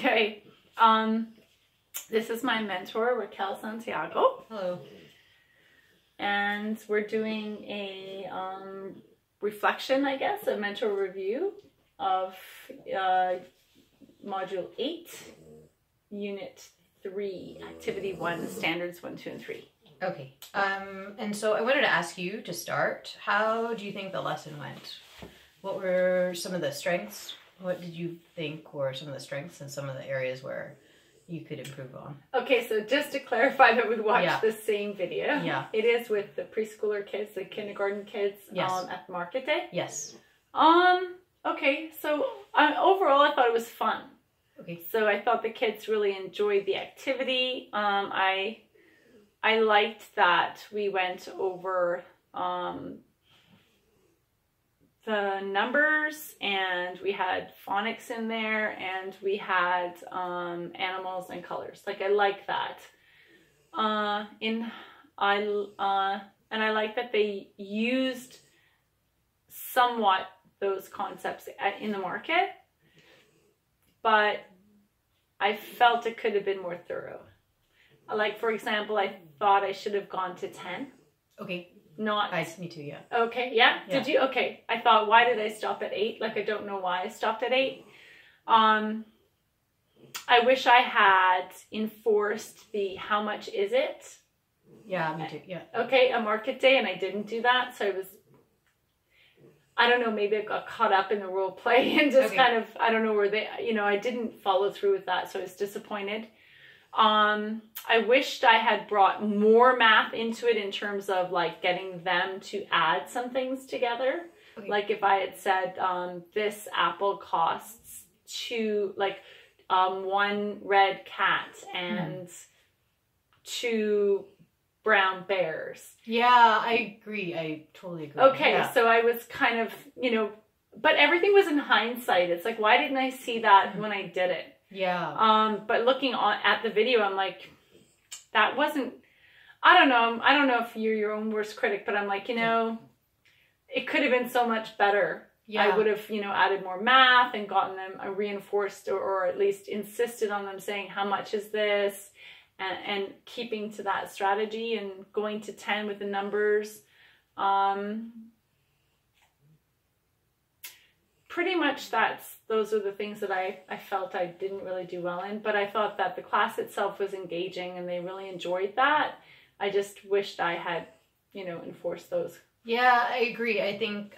Okay. This is my mentor, Raquel Santiago. Hello. And we're doing a reflection, I guess, a mentor review of Module 8, Unit 3, Activity 1, Standards 1, 2, and 3. Okay. And so I wanted to ask you to start, how do you think the lesson went? What were some of the strengths? What did you think were some of the strengths and some of the areas where you could improve on? Okay, so just to clarify that we watched the same video. Yeah. It is with the preschooler kids, the kindergarten kids at Market Day. Yes. Okay, so overall I thought it was fun. Okay. So I thought the kids really enjoyed the activity. I liked that we went over the numbers, and we had phonics in there, and we had animals and colors. Like, I like that. And I like that they used somewhat those concepts in the market, but I felt it could have been more thorough. Like, for example, I thought I should have gone to 10. Okay. Not. Me too, yeah. Okay, yeah? Did you? Okay. I thought, why did I stop at 8? Like, I don't know why I stopped at 8. I wish I had enforced the how much is it? Yeah, me too, yeah. Okay, a market day, and I didn't do that, so I don't know, maybe I got caught up in the role play and just kind of, I don't know where I didn't follow through with that, so I was disappointed. I wished I had brought more math into it in terms of like getting them to add some things together. Okay. Like if I had said, this apple costs 1 red cat and 2 brown bears. Yeah, I agree. I totally agree. Okay, so I was kind of, but everything was in hindsight. It's like, why didn't I see that when I did it? Yeah. But looking at the video, I'm like, that wasn't, I don't know if you're your own worst critic, but I'm like, it could have been so much better. Yeah. I would have, added more math and gotten them reinforced or at least insisted on them saying, how much is this? And keeping to that strategy and going to 10 with the numbers. Pretty much those are the things that I felt I didn't really do well in, but I thought that the class itself was engaging and they really enjoyed that. I just wished I had, enforced those. Yeah, I agree. I think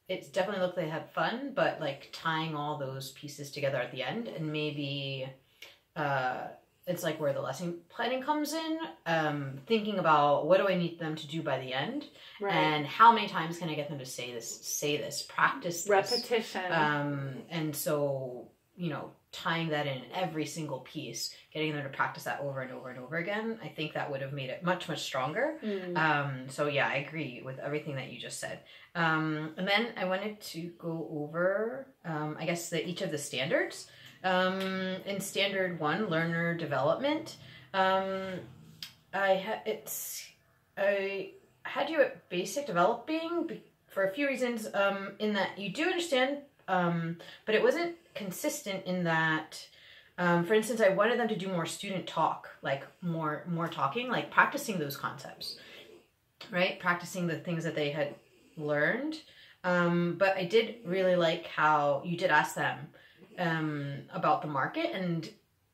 it's definitely looked like they had fun, but like tying all those pieces together at the end, and maybe it's like where the lesson planning comes in, thinking about what do I need them to do by the end, right, and how many times can I get them to say this, practice this. Repetition. And so, tying that in every single piece, getting them to practice that over and over and over again, I think that would have made it much, much stronger. So yeah, I agree with everything that you just said. And then I wanted to go over, I guess, each of the standards. In standard 1, learner development, I had you at basic developing for a few reasons, in that you do understand, but it wasn't consistent in that, for instance, I wanted them to do more student talk, like more talking, like practicing those concepts, right? Practicing the things that they had learned. But I did really like how you did ask them about the market, and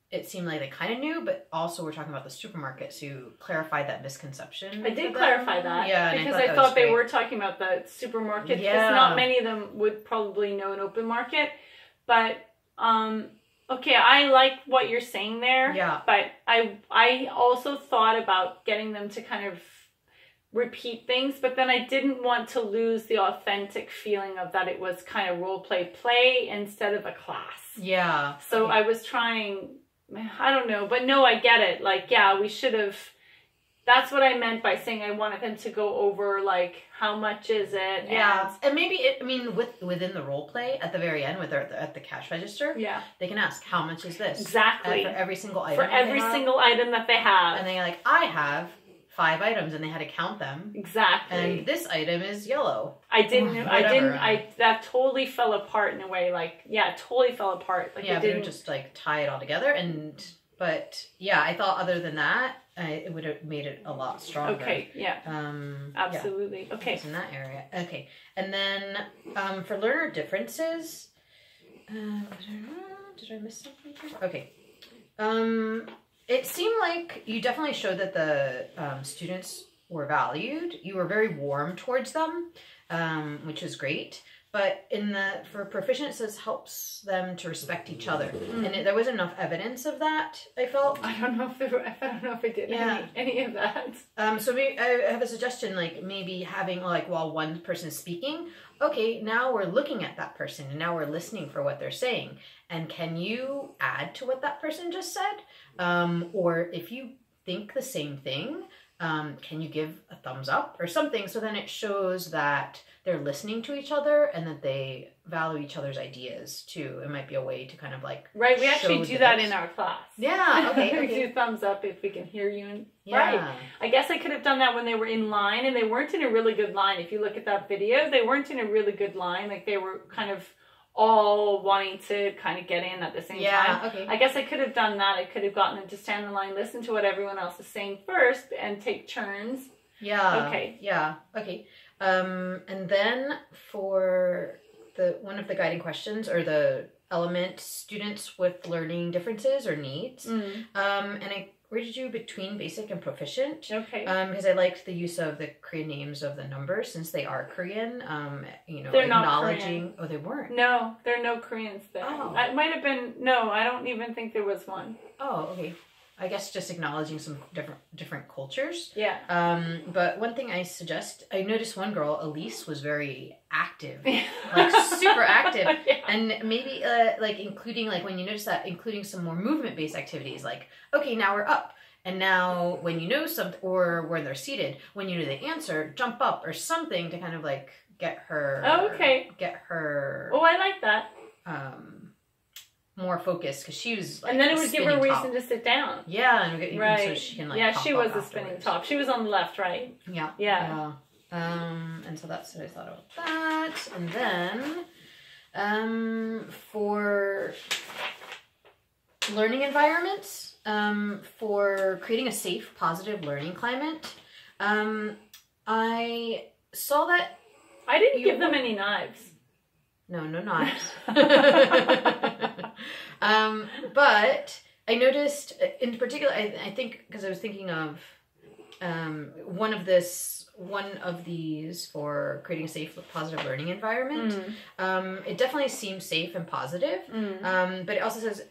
it seemed like they kind of knew, but also we're talking about the supermarket, so you clarified that misconception. I did clarify that, yeah, because I thought they were talking about the supermarket, because not many of them would probably know an open market, but okay, I like what you're saying there, but I also thought about getting them to kind of repeat things, but then I didn't want to lose the authentic feeling of that it was kind of role play instead of a class. Yeah. So I was trying, I don't know, but no, I get it. Like, yeah, we should have, that's what I meant by saying I wanted them to go over, like, how much is it? Yeah. And maybe, within the role play at the very end, at the cash register, they can ask, how much is this? Exactly. For every single item. For every single item that they have. And they're like, I have 5 items and they had to count them. Exactly. And this item is yellow. That totally fell apart in a way. Like, yeah, it totally fell apart. Like, yeah, it didn't just like tie it all together. But yeah, I thought other than that, it would have made it a lot stronger. Okay, yeah. Absolutely. Yeah. Okay. In that area. Okay. And then for learner differences, did I miss something here? Okay. It seemed like you definitely showed that the students were valued. You were very warm towards them, which is great. But for proficient, it says helps them to respect each other, and there wasn't enough evidence of that. I felt. I don't know if I did any of that. So maybe I have a suggestion, like maybe having like while one person is speaking, okay, now we're looking at that person and now we're listening for what they're saying, and can you add to what that person just said, or if you think the same thing, can you give a thumbs up or something? So then it shows that they're listening to each other and that they value each other's ideas too. It might be a way to kind of like we actually do that in our class. Yeah, okay. We do thumbs up if we can hear you. Right. I guess I could have done that when they were in line, and they weren't in a really good line. If you look at that video, they weren't in a really good line. Like they were kind of all wanting to kind of get in at the same time. Okay. I guess I could have done that. I could have gotten them to stand in line, listen to what everyone else is saying first, and take turns. Yeah. Okay. Yeah. Okay. And then for one of the guiding questions, or the element, students with learning differences or needs, and I rated you between basic and proficient. Okay. Because I liked the use of the Korean names of the numbers since they are Korean. They're acknowledging. Not Korean. Oh, they weren't. No, there are no Koreans there. Oh. It might have been. No, I don't even think there was one. Oh, okay. I guess just acknowledging some different cultures. Yeah. But one thing I noticed one girl, Elise, was very active, like super active, yeah. And maybe like including, like when you notice that, including some more movement-based activities, like okay, now we're up, and now when you know something, or when they're seated, when you know the answer, jump up or something to kind of like get her. Oh, okay. Get her. Oh, I like that. More focused, because she was like, and then it would give her a reason top. to sit down. Yeah, and right. So she can like. Yeah, she was a afterwards. spinning top. She was on the left, right? Yeah. Yeah. And so that's what I thought about that. And then for learning environments, for creating a safe, positive learning climate, I saw that I didn't give them any knives. No knives. But I noticed in particular, I think, because I was thinking of one of these for creating a safe, positive learning environment. It definitely seems safe and positive, but it also says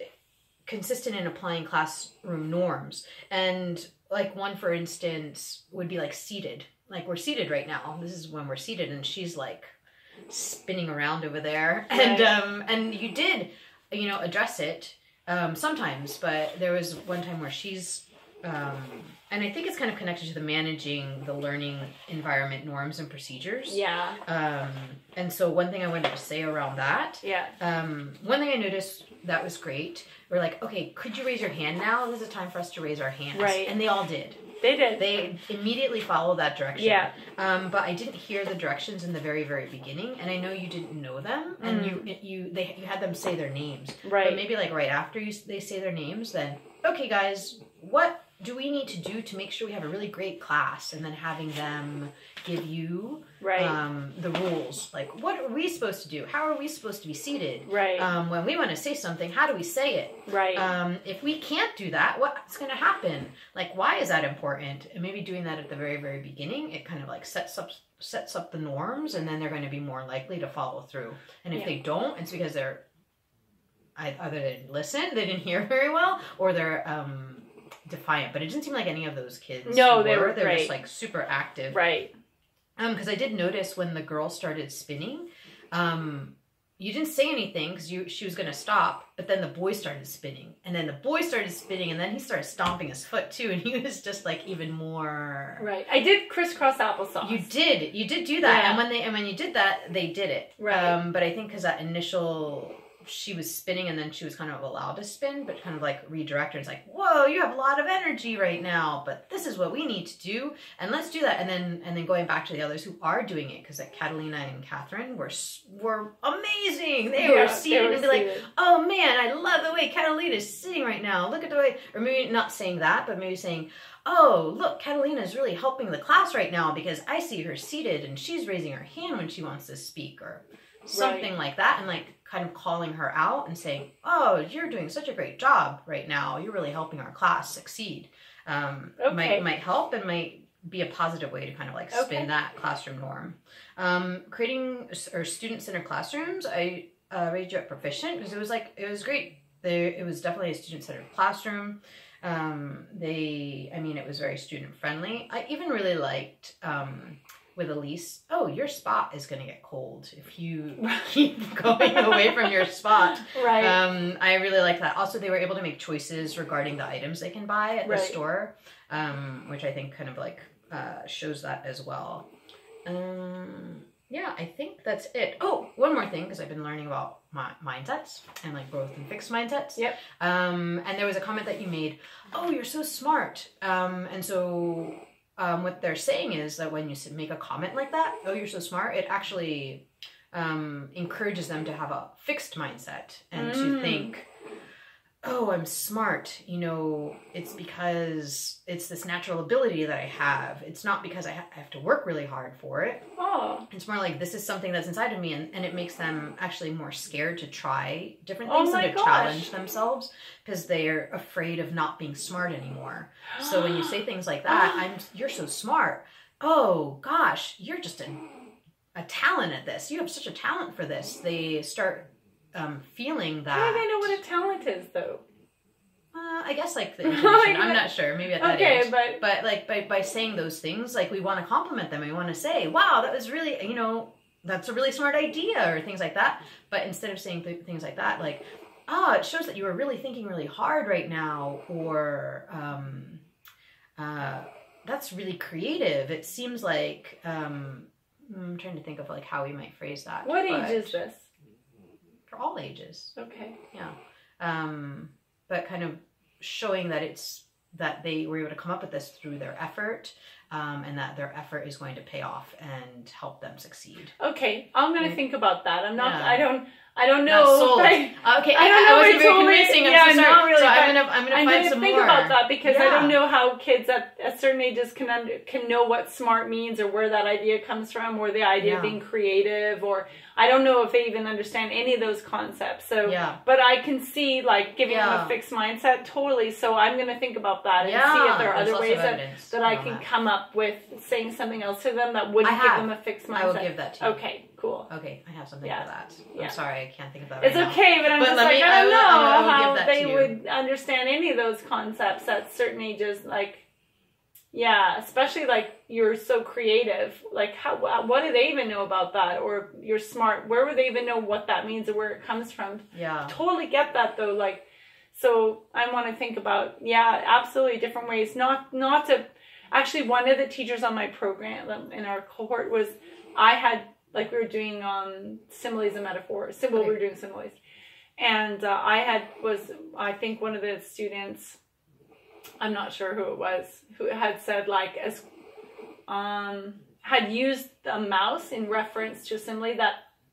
consistent in applying classroom norms. And like one, for instance, would be like seated. Like we're seated right now. This is when we're seated, and she's like spinning around over there, right. And you did address it sometimes, but there was one time where she's and I think it's kind of connected to the managing the learning environment norms and procedures. And so one thing I wanted to say around that, one thing I noticed that was great, we're like, okay, could you raise your hand now? This is a time for us to raise our hands, right? And they all did. They did. They immediately followed that direction. Yeah. But I didn't hear the directions in the very, very beginning, and I know you didn't know them, and you had them say their names. Right. But maybe like right after they say their names, then okay, guys, what do we need to do to make sure we have a really great class? And then having them give you the rules. Like, what are we supposed to do? How are we supposed to be seated? Right. When we want to say something, how do we say it? Right. If we can't do that, what's going to happen? Like, why is that important? And maybe doing that at the very, very beginning, it kind of like sets up the norms, and then they're going to be more likely to follow through. And if they don't, it's because they're either they didn't listen, they didn't hear very well, or they're defiant. But it didn't seem like any of those kids. No, they were just like super active. Right. Because I did notice when the girl started spinning, you didn't say anything because she was going to stop, but then the boy started spinning, and then the boy started spinning, and then he started stomping his foot too, and he was just like even more. Right. I did crisscross applesauce. You did do that, and when you did that, they did it. Right. But I think because that she was spinning and then she was kind of allowed to spin, but kind of like redirect her. It's like, whoa, you have a lot of energy right now, but this is what we need to do, and let's do that. And then going back to the others who are doing it, because like Catalina and Catherine were amazing. They were seated and be like, oh man, I love the way Catalina is sitting right now. Look at the way, or maybe not saying that, but maybe saying, oh, look, Catalina is really helping the class right now because I see her seated and she's raising her hand when she wants to speak, or something like that, and like kind of calling her out and saying, oh, you're doing such a great job right now. You're really helping our class succeed. Might help and might be a positive way to kind of like spin that classroom norm. Creating or student-centered classrooms, I rated you at proficient because it was great. It was definitely a student-centered classroom. It was very student-friendly. I even really liked with Elise, oh, your spot is going to get cold if you keep going away from your spot. Right. I really like that. Also, they were able to make choices regarding the items they can buy at the store, which I think kind of like shows that as well. Yeah, I think that's it. Oh, one more thing, because I've been learning about mindsets and like growth and fixed mindsets. Yep. And there was a comment that you made, oh, you're so smart. And so what they're saying is that when you make a comment like that, oh, you're so smart, it actually encourages them to have a fixed mindset and to think, oh, I'm smart. You know, it's because it's this natural ability that I have. It's not because I have to work really hard for it. Oh. It's more like this is something that's inside of me, and it makes them actually more scared to try different things and to challenge themselves because they're afraid of not being smart anymore. So when you say things like that, you're so smart. Oh, gosh, you're just a talent at this. You have such a talent for this. They start feeling that. How do they know what a talent is, though? I guess like the intuition. I'm not sure. Maybe at that age. But like by saying those things, like we want to compliment them. We want to say, "Wow, that was really, that's a really smart idea," or things like that. But instead of saying things like that, like, "Oh, it shows that you were really thinking really hard right now," or "That's really creative." It seems like I'm trying to think of like how we might phrase that. What age is this? For all ages. Okay. Yeah. But kind of showing that they were able to come up with this through their effort, and that their effort is going to pay off and help them succeed. Okay, I'm going to think about that. I'm not. Yeah. I don't know. Okay, I wasn't very convincing. I'm so sorry. Not really, so I'm gonna find some more. Think about that because I don't know how kids at certain ages can know what smart means or where that idea comes from, or the idea of being creative, or I don't know if they even understand any of those concepts. So, but I can see like giving them a fixed mindset totally. So I'm gonna think about that and see if there are other ways that I can come up with saying something else to them that wouldn't give them a fixed mindset. I will give that to you. Okay, cool. Okay, I have something for that. I'm sorry, I can't think of that right now. It's okay, but I'm just like, I don't know how they would understand any of those concepts at certain ages. Like, especially like you're so creative. Like, what do they even know about that? Or you're smart. Where would they even know what that means or where it comes from? Yeah. Totally get that though. Like, so I want to think about, absolutely different ways. Not to, actually one of the teachers on my program in our cohort was, we were doing similes and metaphors. We were doing similes. And I think one of the students, I'm not sure who it was, who had said like, had used a mouse in reference to a simile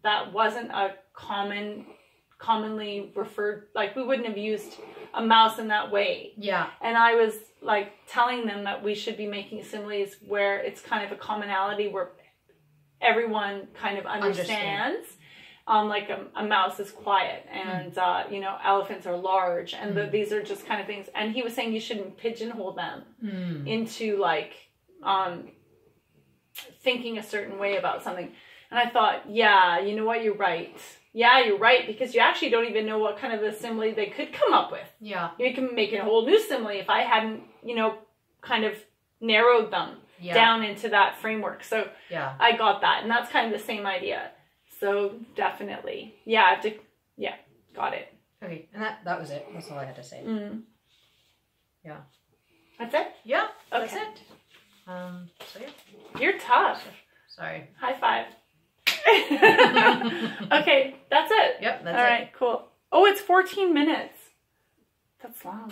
that wasn't a commonly referred, like we wouldn't have used a mouse in that way. Yeah. And I was like telling them that we should be making similes where it's kind of a commonality where everyone kind of understands. Like a mouse is quiet and, elephants are large and these are just kind of things. And he was saying you shouldn't pigeonhole them into like thinking a certain way about something. And I thought, you know what, you're right. Yeah, you're right, because you actually don't even know what kind of a simile they could come up with. Yeah. You can make a whole new simile if I hadn't, kind of narrowed them down into that framework. So I got that. And that's kind of the same idea. So definitely. I have to, got it. Okay. And that was it. That's all I had to say. Yeah. That's it? Yeah. Okay. That's it. You're tough. Sorry. High five. Okay, that's it. Yep, that's it. All right, cool. Oh, it's 14 minutes. That's long.